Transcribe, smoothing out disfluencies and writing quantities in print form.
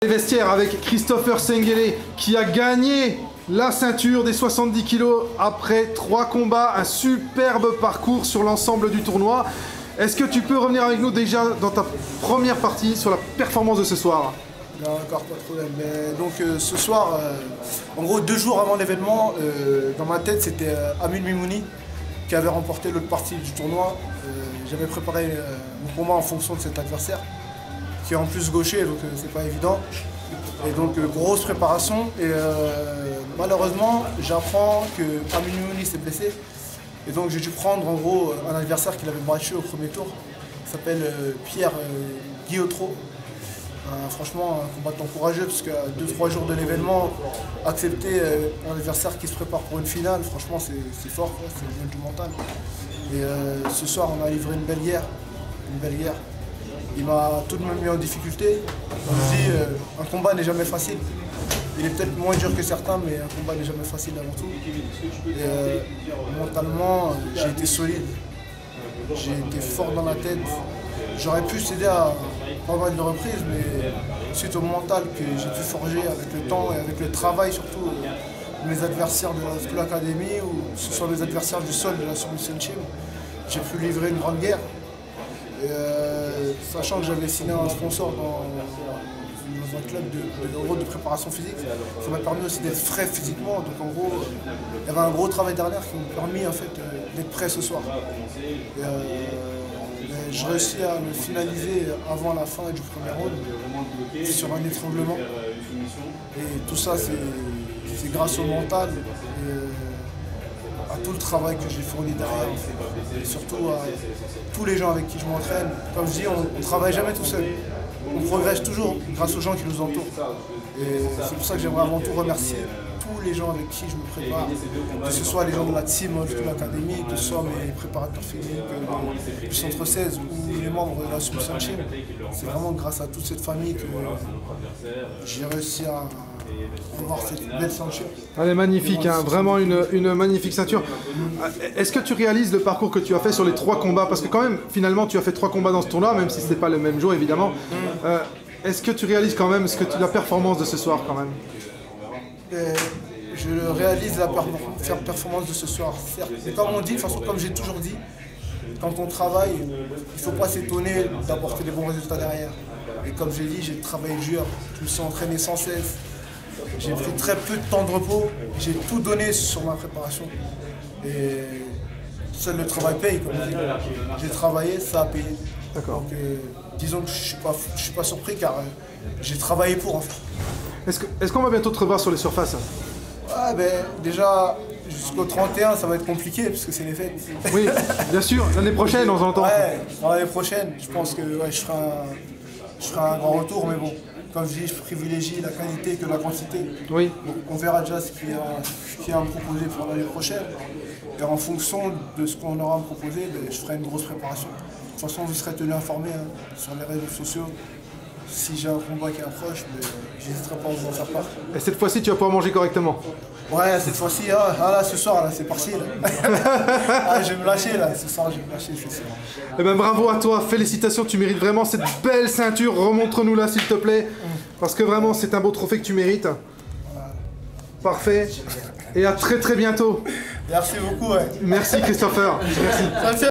Les vestiaires avec Christopher Sengele qui a gagné la ceinture des 70 kg après 3 combats, un superbe parcours sur l'ensemble du tournoi. Est-ce que tu peux revenir avec nous déjà dans ta première partie sur la performance de ce soir? D'accord, pas de problème. Mais donc ce soir, en gros 2 jours avant l'événement, dans ma tête c'était Amin Mimouni qui avait remporté l'autre partie du tournoi. J'avais préparé mon combat en fonction de cet adversaire, qui est en plus gaucher, donc c'est pas évident. Et donc grosse préparation. Et malheureusement, j'apprends que Amin Mimouni s'est blessé. Et donc j'ai dû prendre en gros un adversaire qu'il avait battu au premier tour, qui s'appelle Pierre Guillotreau. Franchement, un combattant courageux, parce qu'à 2-3 jours de l'événement, accepter un adversaire qui se prépare pour une finale, franchement c'est fort, c'est du mental. Et ce soir on a livré une belle guerre. Il m'a tout de même mis en difficulté. Comme je dis, un combat n'est jamais facile. Il est peut-être moins dur que certains, mais un combat n'est jamais facile avant tout. Et mentalement, j'ai été solide. J'ai été fort dans la tête. J'aurais pu céder à pas mal de reprises, mais suite au mental que j'ai pu forger avec le temps et avec le travail surtout, mes adversaires de la School Academy ou ce sont mes adversaires du sol de la Submission Team, j'ai pu livrer une grande guerre. Et, sachant que j'avais signé un sponsor dans un club de préparation physique, ça m'a permis aussi d'être frais physiquement. Donc en gros, il y avait un gros travail derrière qui m'a permis en fait d'être prêt ce soir. Je réussis à le finaliser avant la fin du premier round sur un étranglement. Et tout ça, c'est grâce au mental et à tout le travail que j'ai fourni derrière. Et surtout à tous les gens avec qui je m'entraîne. Comme je dis, on ne travaille jamais tout seul. On progresse toujours grâce aux gens qui nous entourent. Et c'est pour ça que j'aimerais avant tout remercier tous les gens avec qui je me prépare, que ce soit les gens de la team de l'académie, que ce soit mes préparateurs physiques du centre 16 ou les membres de la Submission Team. C'est vraiment grâce à toute cette famille que j'ai réussi à avoir cette belle ceinture. Elle est magnifique, hein, vraiment une magnifique ceinture. Est-ce que tu réalises le parcours que tu as fait sur les 3 combats? Parce que quand même, finalement, tu as fait 3 combats dans ce tournoi, même si ce n'est pas le même jour, évidemment. Est-ce que tu réalises quand même la performance de ce soir, quand même? Je réalise la performance de ce soir, certes. Mais comme on dit, de toute façon, comme j'ai toujours dit, quand on travaille, il ne faut pas s'étonner d'apporter des bons résultats derrière. Et comme j'ai dit, j'ai travaillé dur, je me suis entraîné sans cesse. J'ai pris très peu de temps de repos, j'ai tout donné sur ma préparation. Et seul le travail paye, comme on dit. J'ai travaillé, ça a payé. D'accord. Donc disons que je ne suis pas surpris car j'ai travaillé pour en fait. Est-ce qu'on va bientôt te revoir sur les surfaces? Ouais, ben, déjà, jusqu'au 31, ça va être compliqué parce que c'est les fêtes. Oui, bien sûr, l'année prochaine, on s'entend. Ouais, dans l'année prochaine, je pense que ouais, je ferai un grand retour, mais bon, comme je dis, je privilégie la qualité que la quantité. Oui. Donc, on verra déjà ce qu'il y a à me proposer pour l'année prochaine. Et en fonction de ce qu'on aura à me proposer, ben, je ferai une grosse préparation. De toute façon, vous serez tenu informé sur les réseaux sociaux. Si j'ai un combat qui approche, je n'hésiterai pas à vous en faire part. Et cette fois-ci, tu vas pouvoir manger correctement? Ouais, cette fois-ci, là, ce soir, là, c'est parti. Je vais me lâcher, là. Ce soir, je vais me lâcher, c'est sûr. Eh ben, bravo à toi, félicitations, tu mérites vraiment cette belle ceinture. Remontre-nous-la, s'il te plaît. Parce que vraiment, c'est un beau trophée que tu mérites. Parfait. Et à très très bientôt. Merci beaucoup, ouais. Merci, Christopher. Merci.